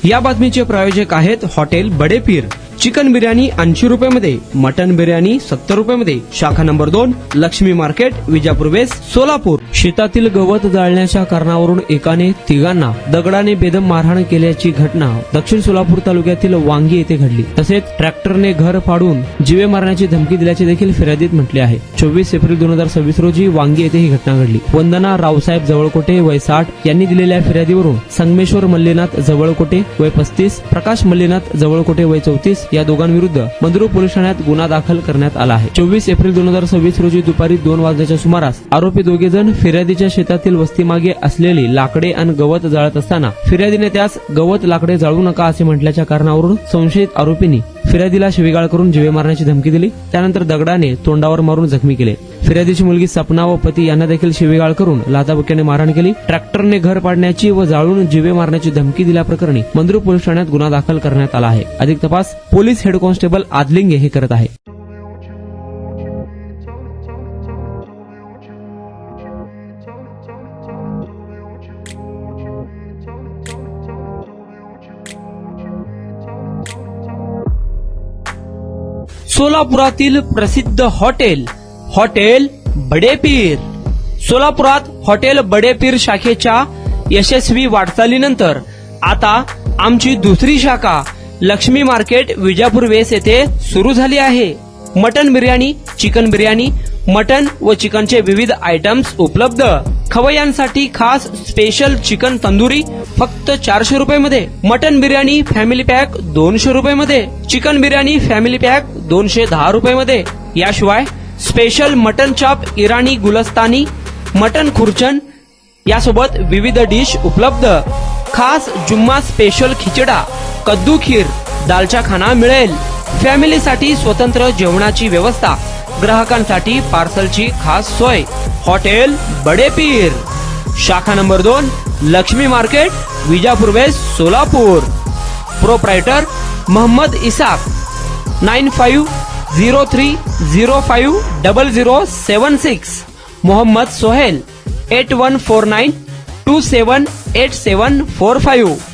या बातमीचे प्रायोजक आहेत हॉटेल बडे पीर। चिकन बिर्याणी 80 रुपयामध्ये, मटन बिर्याणी 70 रुपयामध्ये। शाखा number 2, Laxmi market, Vijapur west, Solapur. शेतातील गवत जाळण्याच्या कारणावरून एकाने तिघांना दगडाने बेदम मारहाण केल्याची घटना दक्षिण सोलापूर तालुक्यातील वांगी येथे घडली। तसेच ट्रॅक्टरने घर फाडून जीवे मारण्याची धमकी दिल्याचे देखील फिर्यादीत म्हटले आहे। 24 एप्रिल 2026 रोजी वांगी येथे ही घटना घडली। वंदना रावसाहेब जवळकोटे वय 60 यांनी दिलेल्या फिर्यादीवरून संगमेश्वर मल्लीनाथ जवळकोटे वय 35, प्रकाश मल्लीनाथ जवळकोटे वय 34 या दोघांविरुद्ध मंद्रू पोलीस ठाण्यात गुन्हा दाखल करण्यात आला आहे। 24 एप्रिल 2026 रोजी दुपारी 2 वाजण्याच्या सुमारास आरोपी दोघे जण फिर्यादीच्या शेतातील वस्तीमागे असलेली लाकडे आणि गवत जाळत असताना फिर्यादीने त्यास गवत लाकडे जाळू नका असे म्हटल्याच्या कारणावरून संशयित आरोपींनी फिर्यादीला शिवीगाळ करून जीवे मारण्याची धमकी दिली। त्यानंतर दगडाने तोंडावर मारून जखमी केले। फिर्यादीची मुलगी सपना व पती यांना देखील शिवीगाळ करून लाथाबुक्क्याने मारहाण केली। ट्रॅक्टरने घर पाडण्याची व जाळून जीवे मारण्याची धमकी दिल्याप्रकरणी मंद्रू पोलीस ठाण्यात गुन्हा दाखल करण्यात आला आहे। अधिक तपास पोलीस हेड कॉन्स्टेबल आदलिंगे हे करत आहे। सोलापुरातील प्रसिद्ध हॉटेल बडे पीर। सोलापुरात हॉटेल बडे पीर शाखेच्या यशस्वी वाटचालीनंतर आता आमची दुसरी शाखा लक्ष्मी मार्केट, विजापूर वेस्ट येथे सुरू झाली आहे। Mutton biryani, chicken biryani, mutton व चिकनचे विविध आयटम्स उपलब्ध। खवय्यांसाठी खास स्पेशल चिकन तंदुरी फक्त 400 रुपयामध्ये, मटन बिर्याणी फॅमिली पॅक 200 रुपयामध्ये, चिकन बिर्याणी फॅमिली पॅक 210 रुपयामध्ये। याशिवाय special mutton chop, Irani Gulastani, mutton khurchan यासोबत विविध डिश उपलब्ध। खास जुम्मा स्पेशल खिचडा, कद्दू खीर, दालचा खाना मिळेल। फॅमिलीसाठी स्वतंत्र जेवणाची व्यवस्था, ग्राहकांसाठी पार्सलची खास सोय। हॉटेल बडे पीर, शाखा number 2, Laxmi market, Vijapur west, Solapur. Proprietor Mohammed Isaq, 9503050076। Mohammed Sohail, 8149278745।